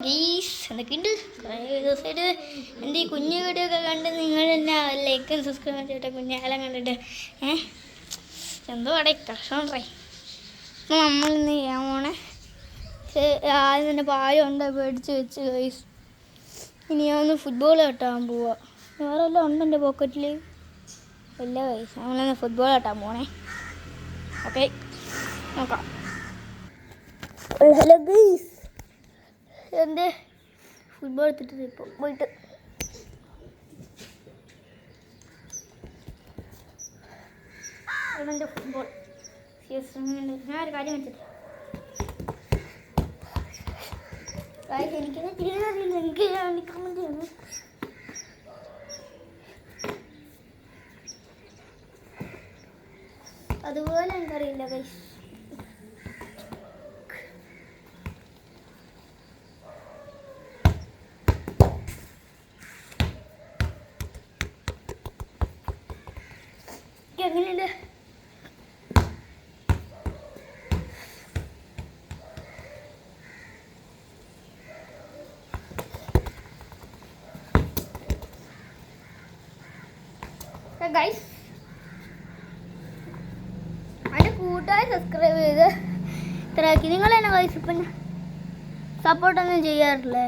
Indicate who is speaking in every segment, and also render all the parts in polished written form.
Speaker 1: ഗീസ് എന്തൊക്കെയുണ്ട് കുറേ ദിവസമായിട്ട് എൻ്റെ ഈ കുഞ്ഞു വീഡിയോ ഒക്കെ കണ്ട് നിങ്ങൾ തന്നെ ലൈക്കും സബ്സ്ക്രൈബ് ചെയ്തിട്ട് കുഞ്ഞാലം കണ്ടിട്ട് എന്തോ അവിടെ കഷ്ടമുണ്ടേ. അപ്പോൾ നമ്മളിന്ന് ചെയ്യാൻ പോണേ ആദ്യം തന്നെ പാലുണ്ട് മേടിച്ച് വെച്ച് ഗൈസ്. ഇനി ഞാൻ ഫുട്ബോൾ കെട്ടാൻ പോവാ. വേറെ വല്ലതും ഉണ്ട് എൻ്റെ പോക്കറ്റിൽ? ഇല്ല ഗൈസ്, നമ്മളിന്ന് ഫുട്ബോൾ കെട്ടാൻ പോണേ. ഓക്കെ നോക്കാം. ഹലോ ഗൈസ്, എൻ്റെ ഫുട്ബോൾ എടുത്തിട്ട് ഇപ്പോൾ പോയിട്ട് എൻ്റെ ഫുട്ബോൾ ഞാൻ ഒരു കാര്യം വെച്ചിട്ട് എനിക്കെന്നെ ചെയ്യാറില്ല. എനിക്ക് കമൻറ്റ് ചെയ്യണം. അതുപോലെ എനിക്കറിയില്ല ഗൈസ്. എങ്ങനെയുണ്ട്? ഗൈസ്, അതിൻ്റെ കൂട്ടുകാർ സബ്സ്ക്രൈബ് ചെയ്ത് ഇത്രയാക്കി. നിങ്ങൾ തന്നെ ഗൈസ് ഇപ്പം സപ്പോർട്ടൊന്നും ചെയ്യാറില്ലേ?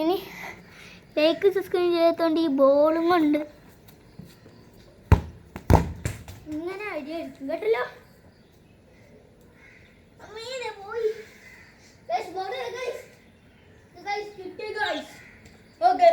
Speaker 1: ഇനി ലൈക്ക് സബ്സ്ക്രൈബ് ചെയ്യാത്തതുകൊണ്ട് ഈ ബോളും കൊണ്ട് ഇങ്ങനെ ഐഡിയ ആയിരിക്കും കേട്ടല്ലോ. ഓക്കെ,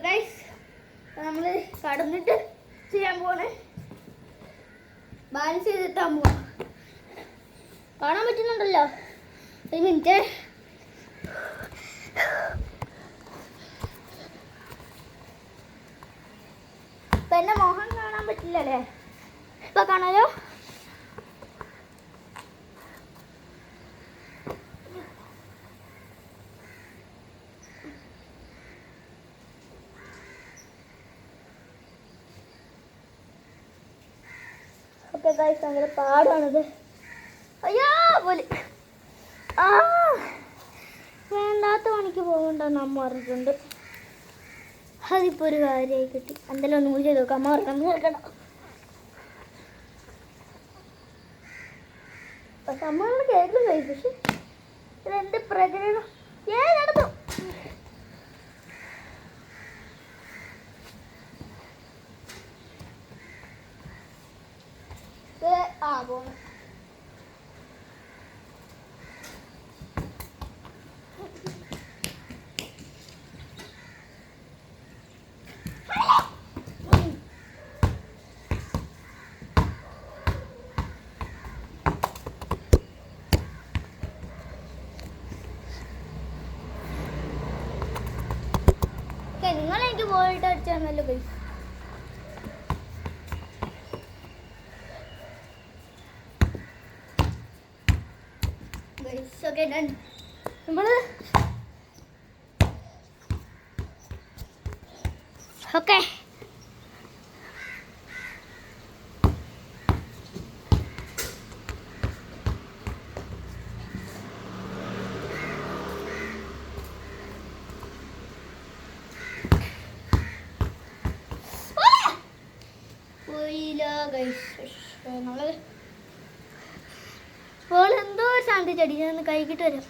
Speaker 1: ഗൈസ് നമ്മൾ കടന്നിട്ട് ചെയ്യാൻ പോണേ. ബാലൻസ് ചെയ്തിട്ടാൻ പോവാ. കാണാൻ പറ്റുന്നുണ്ടല്ലോ? ഒരു മിനിറ്റ്. ഇപ്പൊ എന്റെ മോഹം കാണാൻ പറ്റില്ലല്ലേ? ഇപ്പൊ കാണാലോ? ഓക്കെ ഗൈസ്, ഭയങ്കര പാടാണിത്. അയ്യോ പോലെ വേണ്ടാത്ത പണിക്ക് പോകണ്ടെന്ന് അമ്മ പറഞ്ഞിട്ടുണ്ട്. അതിപ്പോൾ ഒരു കാര്യമായി കിട്ടി. എന്തെല്ലാം ഒന്നും കൂടി ചെയ്ത് നോക്കാം. അമ്മ പറഞ്ഞു കേൾക്കണം. പക്ഷെ അമ്മ കേൾക്കും ഗൈസ്. പക്ഷെ ഇതെന്ത് പ്രകടനം നടന്നു. പോണം. നിങ്ങളെനിക്ക് ബോൾട്ട് അടിച്ചാൽ നല്ല പൈസ. Okay done. നമ്മള് ഓക്കെ നമ്മള് ബോൾ എന്തോ ശാന്തി ചടി. ഞാൻ കൈകിട്ട് വരാം.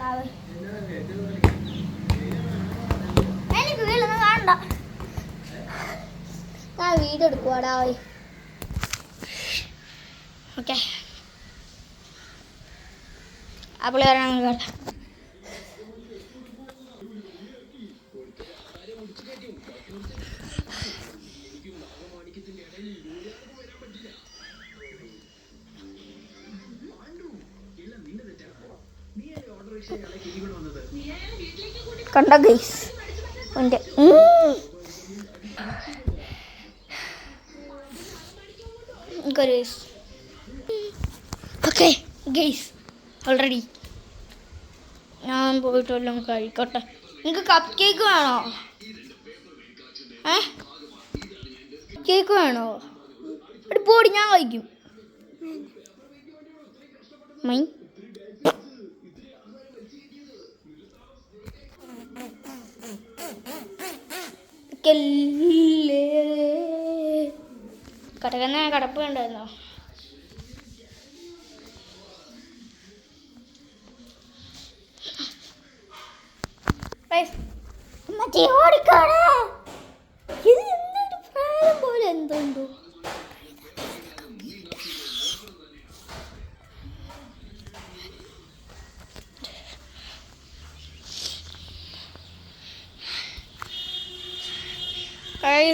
Speaker 1: കടാവ് എനിക്ക് വീടൊന്നും കാണണ്ട. ഞാൻ വീട് എടുക്കുവാടാവേ. ഓക്കെ അപ്പോൾ വരാൻ കേട്ടോ. കണ്ട ഗൈസ് എൻ്റെ ഓക്കെ ഗൈസ് ഓൾറെഡി ഞാൻ പോയിട്ട് വല്ലതും കഴിക്കട്ടെ. നിങ്ങൾക്ക് കപ്പ് കേക്ക് വേണോ? കേക്ക് വേണോ? അവിടെ പോടി, ഞാൻ കഴിക്കും. മൈ കടകന്നെ കടപ്പ് വേണ്ടായിരുന്നോ? ഓടിക്കാണ് ഇത് എന്തൊരു പ്രായം പോലെ എന്തുണ്ടോ.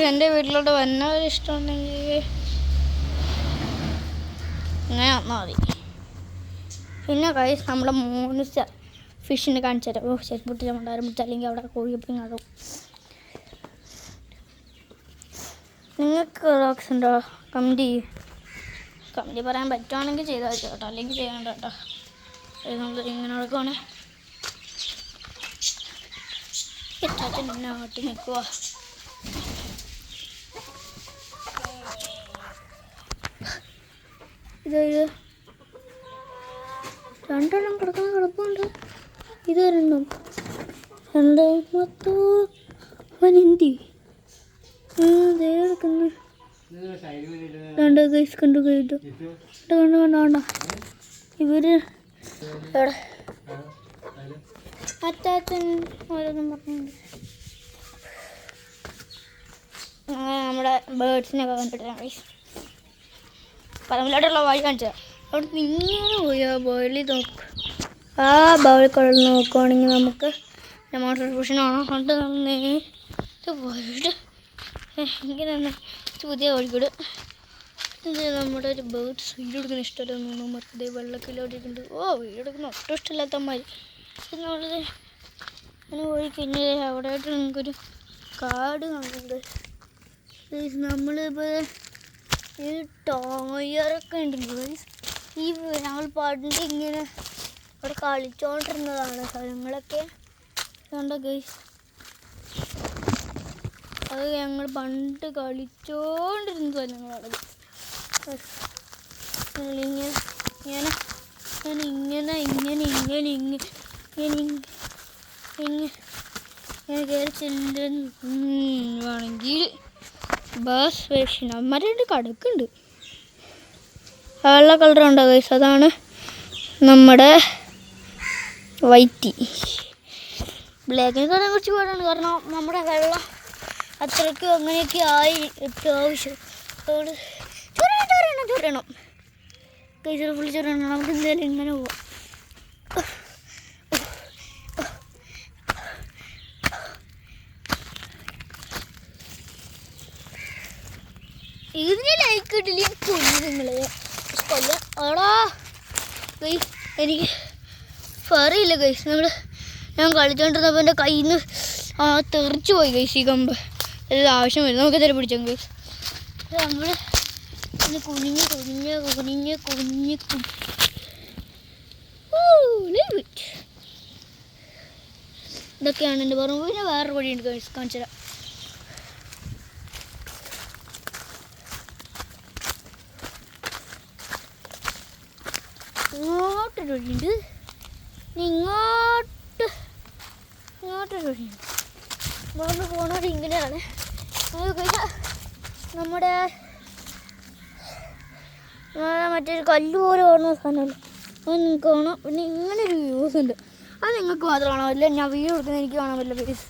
Speaker 1: എൻ്റെ വീട്ടിലോട്ട് വന്നവർ ഇഷ്ടമുണ്ടെങ്കിൽ അങ്ങനെ വന്നാൽ മതി. പിന്നെ കൈസ് നമ്മുടെ മോനിച്ച ഫിഷിനെ കാണിച്ചു തരാം. ഓ ചെരുപ്പൊട്ടി ചമ്മണ്ടാരും പിടിച്ച, അല്ലെങ്കിൽ അവിടെ കോഴിയപ്പിങ് ആകും. നിങ്ങൾക്ക് റോക്സ് ഉണ്ടോ? കമൻറ്റ് പറയാൻ പറ്റുവാണെങ്കിൽ ചെയ്താൽ വെച്ചോ കേട്ടോ, അല്ലെങ്കിൽ ചെയ്യണ്ട കേട്ടോ. നമ്മൾ ഇങ്ങനെ നടക്കുവാണ് നാട്ടി നിൽക്കുക. ഇതൊരു രണ്ടെണ്ണം കിടക്കാൻ കിടപ്പുണ്ട്. ഇതൊരെണ്ണം രണ്ടാമത്തോ അവനെന്തി എടുക്കുന്നു. രണ്ട് ഗൈസ് കണ്ടു കേട്ടു കണ്ടു കണ്ടോ ഇവര് അച്ചാച്ചൻ ഓരോന്നും പറഞ്ഞുണ്ട്. നമ്മുടെ ബേർഡ്സിനൊക്കെ കണ്ടിട്ടാണ് ഗൈസ്. പറമ്പിലോട്ടുള്ള വഴി കാണിച്ചാൽ അവിടെ നിന്ന് ഇങ്ങനെ പോയാ ബോളി നോക്ക്. ആ ബൗളിൽ കുഴൽ നോക്കുവാണെങ്കിൽ നമുക്ക് മോട്ടോർ ഫുഷനാണോ കൊണ്ട് നേരിട്ട് പോയിട്ട് ഇങ്ങനെ പുതിയ കോഴിക്കോട് നമ്മുടെ ഒരു ബേർഡ്സ് വീഡിയോ എടുക്കുന്ന ഇഷ്ടമല്ല നമുക്ക് വെള്ളക്കിലോട്ടിട്ടുണ്ട്. ഓ വീഡിയോ എടുക്കുന്ന ഒട്ടും ഇഷ്ടമില്ലാത്തമാര് നമ്മളത് അങ്ങനെ പോയി കഴിഞ്ഞാൽ അവിടെ ആയിട്ട് നമുക്കൊരു കാട് കാണുന്നുണ്ട്. നമ്മളിപ്പോൾ ഈ ടോയറൊക്കെ ഉണ്ടല്ലോ ഈ ഞങ്ങൾ പണ്ട് ഇങ്ങനെ അവിടെ കളിച്ചോണ്ടിരുന്നതാണ് സ്ഥലങ്ങളൊക്കെ കണ്ടോ ഗൈസ്. അത് ഞങ്ങൾ പണ്ട് കളിച്ചോണ്ടിരുന്ന സ്ഥലങ്ങളാണ്. ഇങ്ങനെ ഇങ്ങനെ ഇങ്ങനെ ഇങ്ങനെ ഇങ്ങനെ ഇങ്ങനെ ഇങ്ങനെ കയറി ചെല്ലുവാണെങ്കിൽ ബസ് വേഷൻ അമ്മമാരുടെ കടക്കുണ്ട്. വെള്ള കളറുണ്ടോ ഗൈസ്? അതാണ് നമ്മുടെ വൈറ്റി. ബ്ലാക്കിനെ കാണാൻ കുറച്ച് പാടാണ്, കാരണം നമ്മുടെ വെള്ളം അത്രയ്ക്കും അങ്ങനെയൊക്കെ ആയി അത്യാവശ്യം. അതുകൊണ്ട് ചൊരണം കൈ ഫുള്ളി ചൊരണം. നമുക്ക് എന്തായാലും ഇങ്ങനെ പോവാം. ഇതിന് ലൈക്ക് ഇട്ടില്ല കൊല്ലു നിങ്ങളെ കൊല്ല ആടാ ഗൈസ്. എനിക്ക് പറയില്ല ഗൈസ്, ഞാൻ കളിച്ചോണ്ടിരുന്നപ്പോൾ എൻ്റെ കയ്യിൽ നിന്ന് തെറിച്ചു പോയി ഗൈസ് ഈ കമ്പ്. ഇത് ആവശ്യം വരും നമുക്ക് തെറി പിടിച്ചോ ഗൈസ്. നമ്മൾ കുനിഞ്ഞ് കുനിഞ്ഞ് കുനിഞ്ഞ് കുനിഞ്ഞ് ഇതൊക്കെയാണ് എൻ്റെ പറമ്പ്. പിന്നെ വേറൊരു വഴിയുണ്ട് ഗൈസ്, കാണിച്ചു തരാം. ഇങ്ങോട്ടൊരു വഴിയുണ്ട്, ഇങ്ങോട്ടൊരു വഴിയുണ്ട്. നമ്മൾ പോണത് ഇങ്ങനെയാണ്. നമ്മുടെ മറ്റൊരു കല്ല് പോലെ കാണുന്ന സാധനമല്ല അത് നിങ്ങൾക്ക് കാണാം. പിന്നെ ഇങ്ങനൊരു വ്യൂസ് ഉണ്ട്, അത് നിങ്ങൾക്ക് മാത്രം കാണാൻ പറ്റില്ല, ഞാൻ വീഡിയോ എടുക്കുന്നത് എനിക്ക് കാണാൻ പറ്റില്ല പ്ലീസ്.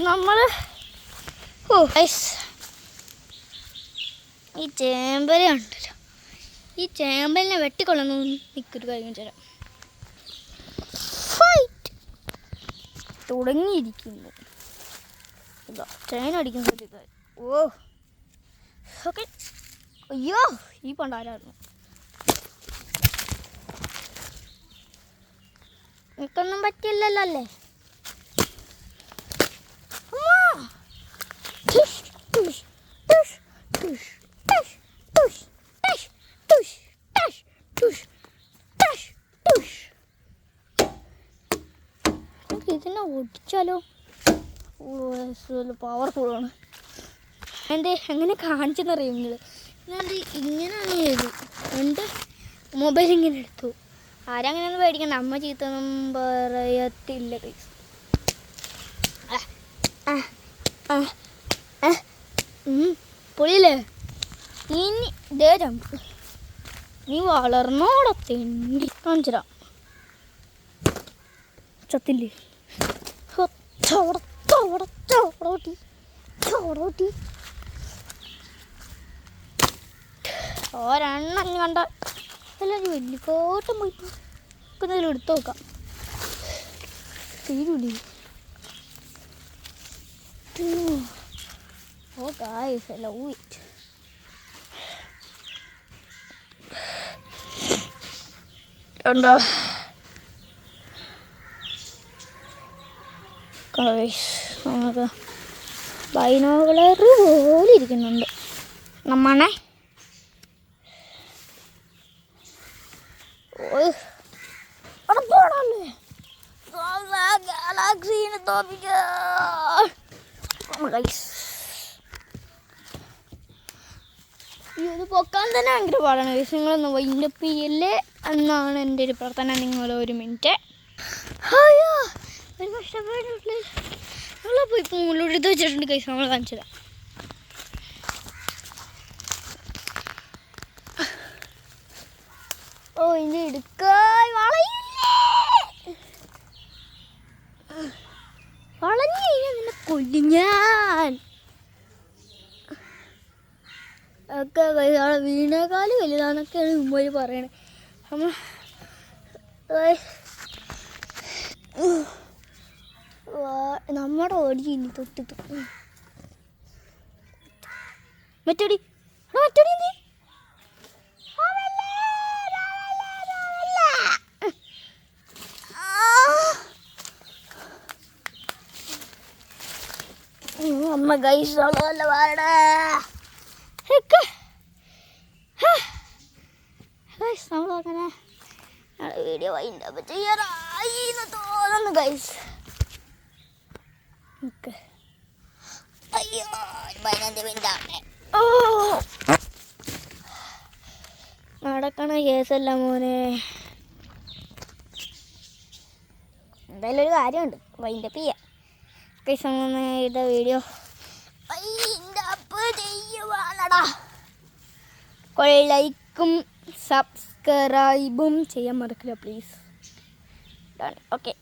Speaker 1: നമ്മൾ ഈ ചേമ്പല ഉണ്ടല്ലോ, ഈ ചേമ്പലിനെ വെട്ടിക്കൊള്ളുന്നു. നിൽക്കൊരു കാര്യം തരാം. ഫൈറ്റ് തുടങ്ങിയിരിക്കുന്നു. ഇതാ ട്രെയിൻ അടിക്കുന്ന ഒരു കാര്യം. ഓ ഓക്കെ. അയ്യോ ഈ പണ്ടാരായിരുന്നു. എനിക്കൊന്നും പറ്റില്ലല്ലോ അല്ലേ? ഇതിനെ ഓടിച്ചാലോ? പവർഫുള്ളാണ്. എൻ്റെ എങ്ങനെ കാണിച്ചെന്നറിയാം നിങ്ങൾ. ഞാൻ ഇങ്ങനെയാണ് ചെയ്തു. എൻ്റെ മൊബൈൽ ഇങ്ങനെ എടുത്തു. ആരങ്ങനെയൊന്നും പേടിക്കണ്ട, അമ്മ ചീത്തൊന്നും പറയത്തില്ല. പൊളിയില്ലേ? ഇനി ദേ ജമ്പ്. നീ വളർന്നോടെ തെണ്ടി കാണിച്ചിടാം. ചത്തില്ലേ? ഒരെണ്ണം കണ്ട എല്ലാവരും വലിയ കോട്ടം പോയി എന്തെങ്കിലും എടുത്തു നോക്കാം. തീരുള്ളി. ഓ ഗായ്സ്, I love it. കണ്ടോ നമുക്ക് ബൈനോക്കുലർ പോലെ ഇരിക്കുന്നുണ്ട് നമ്മണേ. ഗാലാക്സീനെ ഇത് പൊക്കാൻ തന്നെ ഭയങ്കര പാടാണ്. നിങ്ങളൊന്ന് വൈൻഡപ്പ് ചെയ്യല്ലേ എന്നാണ് എൻ്റെ ഒരു പ്രാർത്ഥന. നിങ്ങൾ ഒരു മിനിറ്റ്. അയ്യോ ഒരു കഷ്ടപ്പാടില്ലേ. നമ്മളപ്പോൾ ഇപ്പോൾ മുകളിലെടുത്ത് വെച്ചിട്ടുണ്ട് കൈസ്. നമ്മൾ കാണിച്ചത് ഓ ഇനി എടുക്കാൻ വളഞ്ഞു കഴിഞ്ഞാൽ നിന്നെ കൊല്ലും ഞാൻ. ഒക്കെ വീണേക്കാൾ വലുതാന്നൊക്കെയാണ് മുമ്പ് പറയണേ. നമ്മുടെ ഓടി ഇനി തൊട്ടിട്ട് മറ്റോടി മറ്റോടി എന്ത് അമ്മ ഗൈസല്ല വാടാ. നമ്മളങ്ങനെ വീഡിയോ വൈൻഡപ്പ് ചെയ്യാറായി എന്ന് തോന്നുന്നു ഗൈസ്. അയ്യോ നടക്കണ കേസല്ല മോനെ. എന്തായാലും ഒരു കാര്യമുണ്ട്, വൈൻഡപ്പ് ചെയ്യാം ഗൈസ്. ഇത് വീഡിയോ വൈൻഡപ്പ് ചെയ്യുവാണടാ. ലൈക്കും സബ്സ്ക്രൈബും ചെയ്യാൻ മറക്കില്ല പ്ലീസ്. ഓക്കെ.